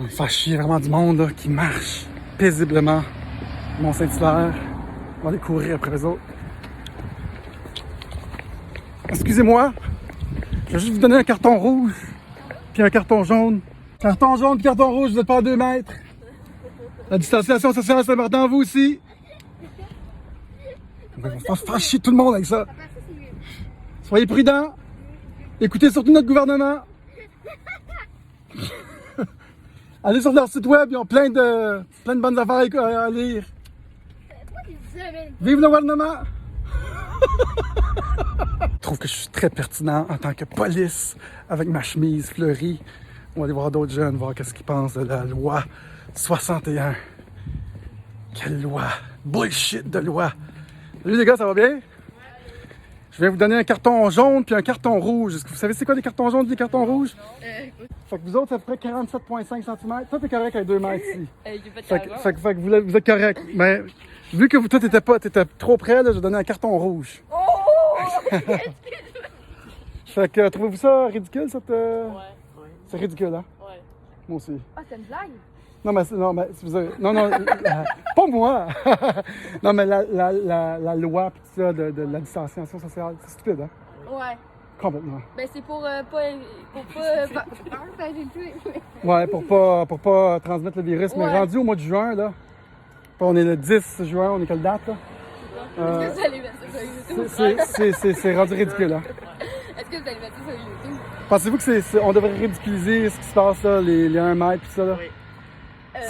On va faire chier vraiment du monde là, qui marche paisiblement. Mont-Saint-Hilaire. On va aller courir après eux autres. Excusez-moi, je vais juste vous donner un carton rouge, puis un carton jaune. Carton jaune, puis carton rouge, vous êtes pas à 2 mètres. La distanciation sociale, c'est important, vous aussi. On va faire chier tout le monde avec ça. Soyez prudents. Écoutez surtout notre gouvernement. Allez sur leur site web, ils ont plein de bonnes affaires à lire. Vive le gouvernement! Je trouve que je suis très pertinent en tant que police avec ma chemise fleurie. On va aller voir d'autres jeunes, voir qu'est-ce qu'ils pensent de la loi 61. Quelle loi! Bullshit de loi! Salut les gars, ça va bien? Je viens vous donner un carton jaune puis un carton rouge. Est-ce que vous savez c'est quoi des cartons jaunes et des cartons rouges? Fait que vous autres, ça ferait 47,5 cm. Toi, t'es correct à 2 mètres ici. Fait que vous êtes correct. Mais vu que toi, t'étais trop près, là, je vais donner un carton rouge. Oh! Fait que trouvez-vous ça ridicule, cette... Ouais. C'est ridicule, hein? Ouais. Moi aussi. Ah, c'est une blague? Non, pas moi! Non, mais la loi pis tout ça de la distanciation sociale, c'est stupide, hein? Ouais. Complètement. Ben, c'est pour pas. Ouais, pour pas transmettre le virus. Mais Ouais. rendu au mois de juin, là, on est le 10 juin, on est quelle date, là? Est-ce que vous allez mettre ça sur YouTube? C'est rendu ridicule, hein? Est-ce que vous allez mettre ça sur YouTube? Pensez-vous que on devrait ridiculiser ce qui se passe, là, les 1 mètre pis ça, là? Oui.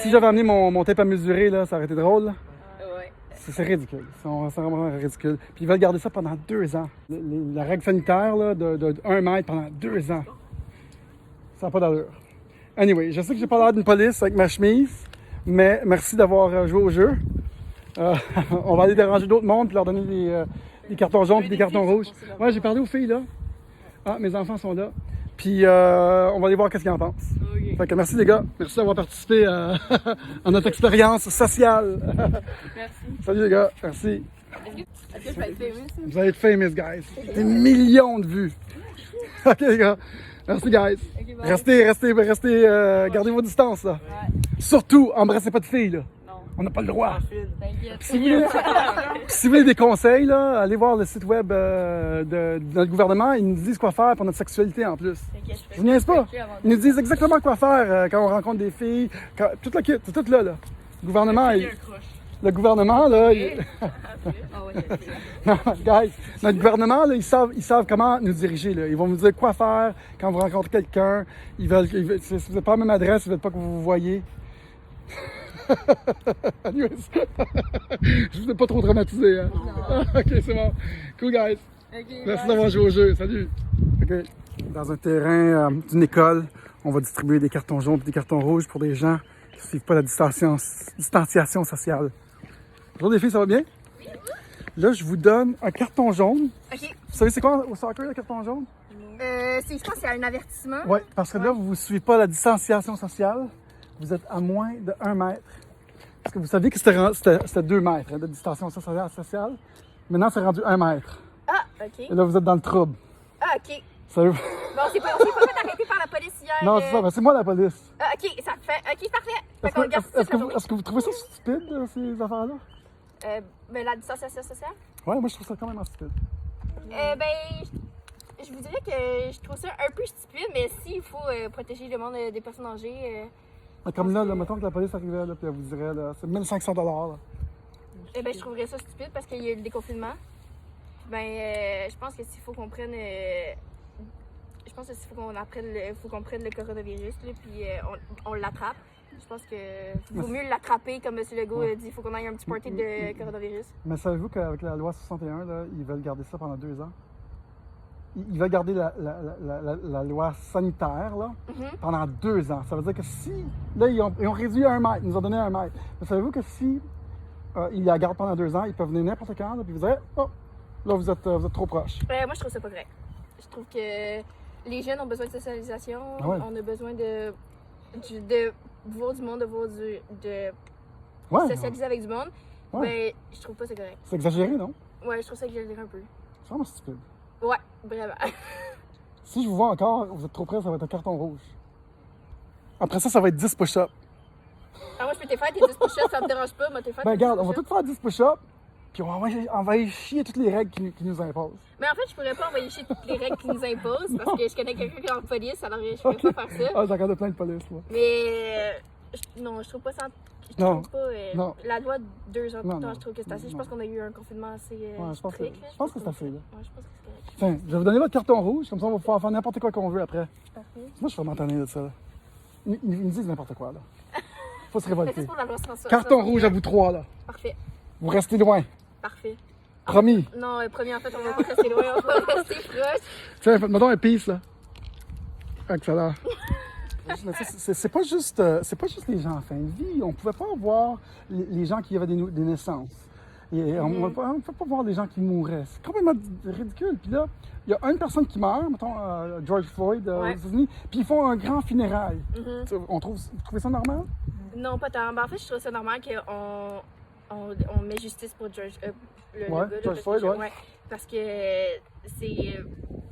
Si j'avais amené mon tape à mesurer, là, ça aurait été drôle, là. Ouais. C'est ridicule. C'est vraiment ridicule. Puis ils veulent garder ça pendant 2 ans. La règle sanitaire là, de 1 mètre pendant 2 ans. Ça n'a pas d'allure. Anyway, je sais que j'ai pas l'air d'une police avec ma chemise, mais merci d'avoir joué au jeu. On va aller déranger d'autres mondes et leur donner des cartons jaunes et des cartons rouges. Ouais, j'ai parlé aux filles là. Ah, mes enfants sont là. Puis on va aller voir qu'est-ce qu'ils en pensent. Ok. Fait que merci les gars. Merci d'avoir participé à notre expérience sociale. Merci. Salut les gars. Merci. Est-ce que je vais être famous? Vous allez être famous, guys. Des millions de vues. OK, les gars. Merci, guys. Ok, bye. Restez, gardez vos distances, là. Ouais. Surtout, embrassez pas de filles, là. Non. On n'a pas le droit. T'inquiète. Si vous voulez des conseils, là, allez voir le site web de notre gouvernement. Ils nous disent quoi faire pour notre sexualité, en plus. T'inquiète, Je vous niaise pas. je fais avant Ils nous disent exactement quoi faire quand on rencontre des filles. Tout le kit, c'est tout là, là. Le gouvernement, le gouvernement, là... Ah ouais, Non, guys, notre gouvernement, là, ils savent comment nous diriger. Là. Ils vont nous dire quoi faire quand vous rencontrez quelqu'un. Si vous n'avez pas la même adresse, ils ne veulent pas que vous vous voyez. Anyways. Je vous ai pas trop traumatisé. Hein? Non. Ok, c'est bon. Cool, guys. Ok, Merci bye. d'avoir joué au jeu. Salut. Ok. Dans un terrain d'une école, on va distribuer des cartons jaunes et des cartons rouges pour des gens qui ne suivent pas la distanciation sociale. Bonjour les filles, ça va bien? Là, je vous donne un carton jaune. Ok. Vous savez c'est quoi au soccer, le carton jaune? Je pense que c'est un avertissement. Oui, parce que là, vous ne suivez pas la distanciation sociale. Vous êtes à moins de 1 mètre. Parce que vous saviez que c'était 2 mètres hein, de distanciation sociale. Maintenant, c'est rendu 1 mètre. Ah, ok. Et là, vous êtes dans le trouble. Ah, ok. Savez Bon, on s'est pas fait arrêter par la police hier. Non, c'est ça. Ben, c'est moi la police. Ah, ok, ça fait. Ok, parfait. Fait qu'on garde ça Est-ce toute la journée. que vous trouvez ça stupide, ces affaires-là? Mais la distanciation sociale? Ouais, moi, je trouve ça quand même stupide. Ben, je vous dirais que je trouve ça un peu stupide, mais s'il faut protéger le monde des personnes âgées, Mais comme là, mettons que la police arrivait, là, puis elle vous dirait, là, c'est 1500 $. Là. ben, je trouverais ça stupide parce qu'il y a eu le déconfinement. Ben, je pense que s'il faut qu'on prenne. Je pense que s'il faut qu'on apprenne faut qu'on prenne le coronavirus, là, puis on l'attrape. Je pense que vaut mieux l'attraper, comme M. Legault a dit, il faut qu'on aille un petit party de coronavirus. Mais savez-vous qu'avec la loi 61, là, ils veulent garder ça pendant 2 ans? Ils veulent garder la loi sanitaire là, pendant 2 ans. Ça veut dire que si... Là, ils ont réduit à 1 mètre, ils nous ont donné 1 mètre. Mais savez-vous que si ils la gardent pendant 2 ans, ils peuvent venir n'importe quand, là, puis vous dire « Oh, là, vous êtes trop proche. » Moi, je trouve ça pas correct. Je trouve que les jeunes ont besoin de socialisation, Ah ouais. on a besoin de voir du monde, de Ouais, socialiser avec du monde. Ouais. Mais je trouve pas ça correct. c'est exagéré, non? Ouais, je trouve ça exagéré un peu. C'est vraiment stupide. Ouais, vraiment. Si je vous vois encore, vous êtes trop près, ça va être un carton rouge. Après ça, ça va être 10 push-ups. Ah, moi, je peux te faire tes 10 push-ups, ça me dérange pas. Moi, t'es faire Ben tes 10 regarde, on va push-ups. tous faire 10 push-ups, puis on va y chier toutes les règles qui nous imposent. Mais en fait, je pourrais pas envoyer chier toutes les règles qu'ils nous imposent parce que je connais quelqu'un qui est en police, alors je pourrais pas faire ça. Ah, j'ai regardé plein de police, moi. Mais non, je trouve pas ça. Je Non. trouve pas. Non. La loi de 2 heures Non, plus tard, non. je trouve que c'est assez. Je pense qu'on a eu un confinement assez Ouais, je pense que- strict. Là. je pense que c'est assez, là. Ouais, je pense que c'est correct. Tiens, je vais vous donner votre carton rouge, comme ça on va pouvoir faire n'importe quoi qu'on veut après. Parfait. Moi, je suis vraiment tanné de ça. Là. Ils me disent n'importe quoi, là. Faut se Fait que révolter. c'est pour la loi François. Carton rouge à vous trois, là. Parfait. Vous restez loin. Parfait. Promis. Non, premier, en fait, on va pas rester loin, on va rester proche. Tiens, mettons un piece, là. Excellent. Mais ça, c'est pas juste les gens en fin de vie. On pouvait pas voir les gens qui avaient des naissances. Et on ne peut pas voir les gens qui mouraient. C'est complètement ridicule. Puis là, il y a une personne qui meurt, mettons George Floyd Ouais. aux États-Unis, puis ils font un grand funérail. Mhm. Vous trouvez ça normal? Non, pas tant. Ben, en fait, je trouve ça normal qu'on met justice pour George, le Ouais, gars, là, George parce que Floyd, ouais. parce que c'est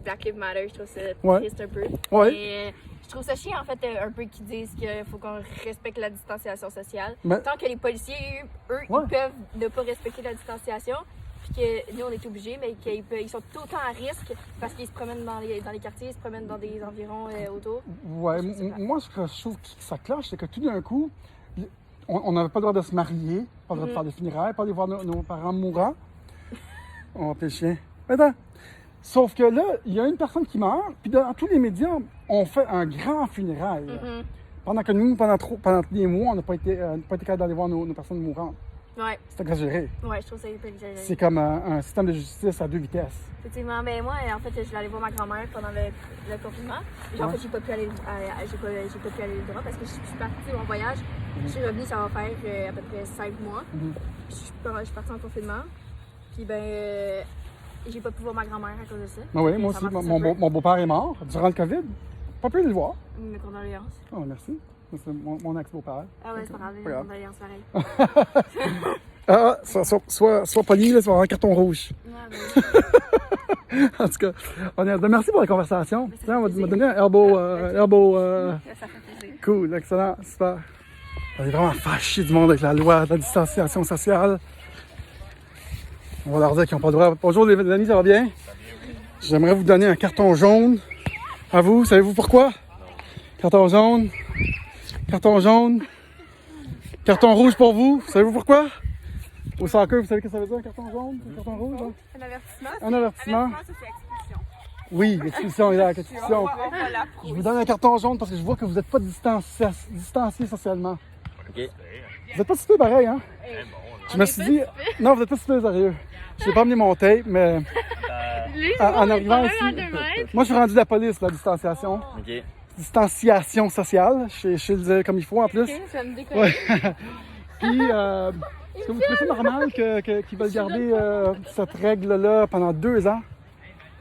Black Lives Matter, je trouve ça Ouais. triste un peu. Ouais. Et je trouve ça chiant, en fait, un peu qu'ils disent qu'il faut qu'on respecte la distanciation sociale. Mais- Tant que les policiers, eux, Ouais. ils peuvent ne pas respecter la distanciation, puis que nous, on est obligés, mais qu'ils sont tout le temps à risque parce qu'ils se promènent dans les quartiers, ils se promènent dans des environs autour. Ouais, Je sais pas. moi, ce que je trouve que ça cloche, c'est que tout d'un coup, on n'avait pas le droit de se marier, pas le droit de faire des funérailles, pas aller voir nos parents mourants. On va appeler le chien. Attends. Sauf que là, il y a une personne qui meurt, puis dans tous les médias, on fait un grand funérail. Mhm. Pendant que nous, pendant des mois, on n'a pas été capable d'aller voir nos personnes mourantes. Ouais, C'est exagéré. ouais, je trouve ça hyper exagéré. C'est comme un système de justice à deux vitesses. Effectivement, mais moi, en fait, je suis allée voir ma grand-mère pendant le confinement. Genre, en Ouais. fait, j'ai pas pu aller le droit parce que je suis partie en voyage. Je suis revenue, ça va faire à peu près 5 mois. Mhm. Je suis partie en confinement. Puis, j'ai pas pu voir ma grand-mère à cause de ça. Ben oui, Puis moi ça aussi, m'a fait un peu. mon beau-père est mort durant le COVID. Pas pu le voir. Mes condoléances. Oh, merci. C'est mon ex-beau-père. Ah ouais, c'est pas grave, mes Pas grave. condoléances, pareil. Sois poli, là, tu vas avoir un carton rouge. Ouais, ben, En tout cas, merci pour la conversation. Mais ça Tiens, on va fait me plaisir. donner un elbow. ça fait plaisir. Cool, excellent, super. On est vraiment fâchés du monde avec la loi de la distanciation sociale. On va leur dire qu'ils n'ont pas le droit. Bonjour les amis, ça va bien? J'aimerais vous donner un carton jaune. À vous, savez-vous pourquoi? Carton jaune. Carton jaune. Carton rouge pour vous. Savez-vous pourquoi? Au soccer, vous savez ce que ça veut dire, un carton jaune? Un carton rouge? Hein? Un avertissement? Un avertissement. Ça, c'est expulsion. Oui, expulsion, exact, expulsion. On va la Je vous donne un carton jaune parce que je vois que vous n'êtes pas distancié socialement. OK. Vous n'êtes pas si peu pareil, hein? Je me suis dit, non, vous n'êtes pas si peu sérieux. Je n'ai pas amené mon tape, mais en arrivant ici, moi je suis rendu de la police, la distanciation. OK. Distanciation sociale, je sais le dire comme il faut en plus. Ça me déconne. Ouais. Puis, est-ce que vous trouvez ça normal qu'ils veulent garder cette règle-là pendant 2 ans?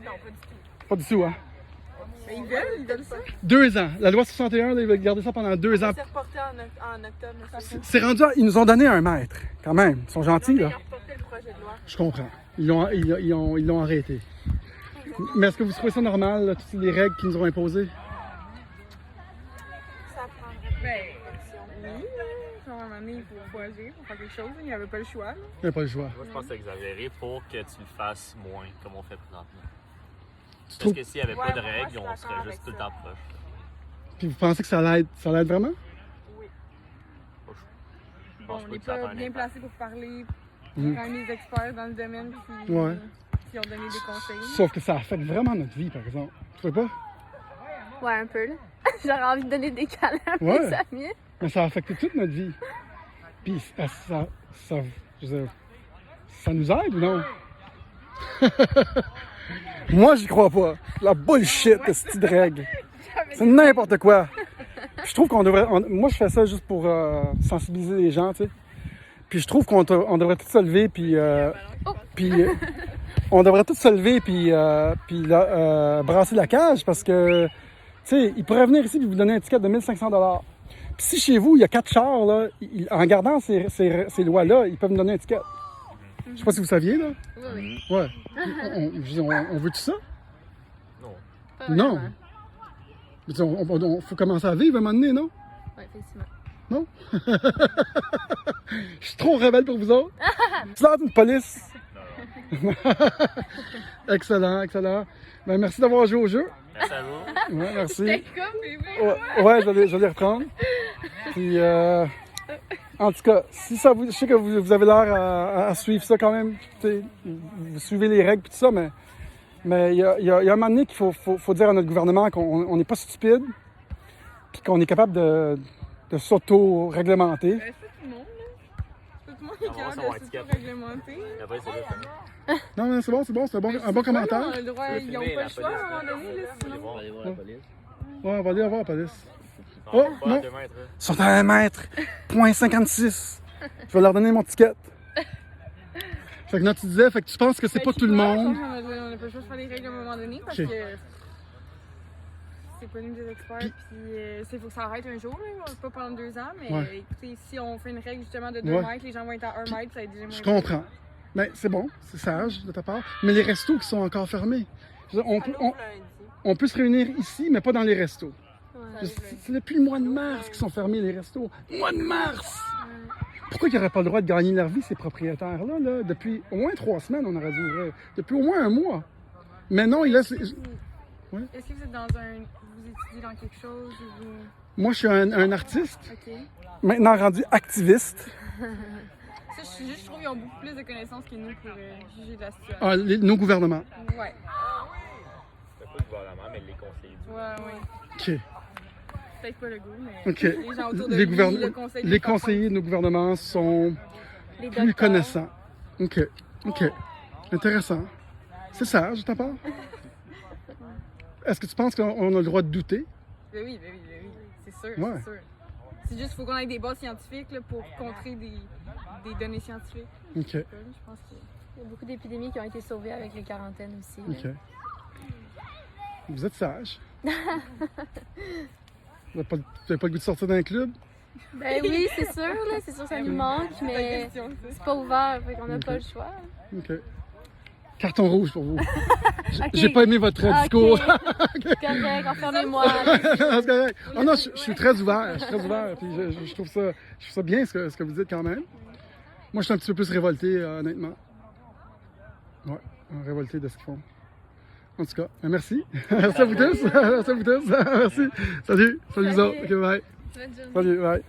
Non, pas du tout. Pas du tout, hein? Mais ils veulent ça. 2 ans. La loi 61, là, ils veulent garder ça pendant 2 ans. C'est reporté en octobre. Ça fait C'est rendu, ils nous ont donné un mètre, quand même. Ils sont gentils, Ils là. ont reporté le projet de loi. Je comprends. Ils l'ont arrêté. Mais est-ce que vous trouvez ça normal, là, toutes les règles qu'ils nous ont imposées? Ça prendrait. Ben, oui. À un moment donné, il faut agir, il faut faire quelque chose. Il n'y avait pas le choix. Là. Il n'y a pas le choix. Moi, je pense que c'est exagéré pour que tu le fasses moins, comme on fait présentement. Tu Parce trouves- que s'il n'y avait Ouais, pas de moi, règles, je suis on d'accord serait avec juste tout le ça. temps proche. Puis vous pensez que ça l'aide vraiment? Oui. Je Bon, pense on pas n'est que ça va pas faire un bien impact. placé pour parler. Mhm. Quand les experts dans le domaine Ouais. qui ont donné des conseils. Sauf que ça affecte vraiment notre vie, par exemple. Tu trouvez pas? Ouais, un peu, là. J'aurais envie de donner des câlins à Ouais. mes amis. Mais ça affecte toute notre vie. Puis je veux dire, ça nous aide ou non? Moi, j'y crois pas. La bullshit, de cette règle. C'est n'importe quoi. Je trouve qu'on devrait. Moi, je fais ça juste pour sensibiliser les gens, tu sais. Puis je trouve qu'on devrait tous se lever, puis. On devrait tous se lever, puis brasser la cage, parce que. Tu sais, ils pourraient venir ici et vous donner un ticket de 1500 $. Puis si chez vous, il y a 4 chars, là, en gardant ces lois-là, ils peuvent me donner un ticket. Je sais pas si vous saviez, là. Oui, oui. Ouais. On veut tout ça? Non. Pas Non. vraiment. Il faut commencer à vivre à un moment donné, non? Ouais, effectivement. Non? Je suis trop rebelle pour vous autres. Tu l'air d'une police. Excellent, excellent. Ben, merci d'avoir joué au jeu. Merci à vous. Ouais, merci. C'était comme bébé. Ouais, je vais les reprendre. Puis, en tout cas, si ça vous, je sais que vous avez l'air à suivre ça quand même. Vous suivez les règles et tout ça, mais il y a un moment donné qu'il faut dire à notre gouvernement qu'on n'est pas stupide, puis qu'on est capable de s'auto-réglementer. Ben, c'est tout le monde, là. Tout le monde est On va capable son de étiquette. s'auto-réglementer. Après, c'est là. Non, c'est bon, c'est un bon commentaire. On a le droit, ils n'ont pas le choix à un moment donné, là, sinon. On va aller voir la police. Ouais, on va aller voir la police. Non, Oh, pas non. à 2 mètres. Ils sont à 1 mètre, point 56. Je vais leur donner mon ticket. Fait que là, tu disais, fait que tu penses que c'est pas tout le monde. On n'a pas le choix de faire les règles à un moment donné parce Ok. que c'est pas nous des experts. Puis il faut que ça arrête un jour, là, pas pendant 2 ans. Mais Ouais. écoutez, si on fait une règle justement de 2 Ouais. mètres, les gens vont être à 1 mètre, ça va être déjà moins. Je comprends. Mais c'est bon, c'est sage de ta part. Mais les restos qui sont encore fermés. Je veux dire, on peut se réunir ici, mais pas dans les restos. C'est depuis le mois de mars qu'ils sont fermés, les restos. Mois de mars! Pourquoi ils n'auraient pas le droit de gagner leur vie, ces propriétaires-là? Là? Depuis au moins 3 semaines, on aurait dû ouvrir. Depuis au moins 1 mois. Mais non, ils laissent... Est-ce que vous êtes dans vous étudiez dans quelque chose ou vous... Moi, je suis un artiste, OK. maintenant rendu activiste. Ça, je trouve qu'ils ont beaucoup plus de connaissances que nous pour juger de la situation. Ah, nos gouvernements. Ouais. C'est pas le gouvernement, mais les conseillers. Ouais. OK. Peut-être pas le goût, mais OK. les gens autour de Les, lui, gouvern- le conseil les conseillers de nos gouvernements sont Les plus docteurs. connaissants. OK. Intéressant. C'est sage de ta part. Est-ce que tu penses qu'on a le droit de douter? Ben oui. C'est sûr, Ouais. c'est sûr. C'est juste qu'il faut qu'on ait des bases scientifiques là, pour contrer des données scientifiques. OK. Je pense que... Il y a beaucoup d'épidémies qui ont été sauvées avec les quarantaines aussi. là. OK. Vous êtes sage. Vous n'avez pas le goût de sortir d'un club? Ben oui, c'est sûr, là. C'est sûr que ça nous manque, C'est la mais question, ça. c'est pas ouvert, fait qu'on n'a Ok. pas le choix. OK. Carton rouge pour vous. Ok. J'ai pas aimé votre Ah, discours. ok. Correct, enfermez-moi. C'est correct. Oh non, je suis très ouvert. Je suis très ouvert. Puis je trouve ça bien ce que vous dites quand même. Moi, je suis un petit peu plus révolté, honnêtement. Ouais, révolté de ce qu'ils font. En tout cas, merci. Merci à vous tous. Merci à vous tous. Merci. Salut. Salut vous autres. OK, bye. Bonne journée. Salut, bye.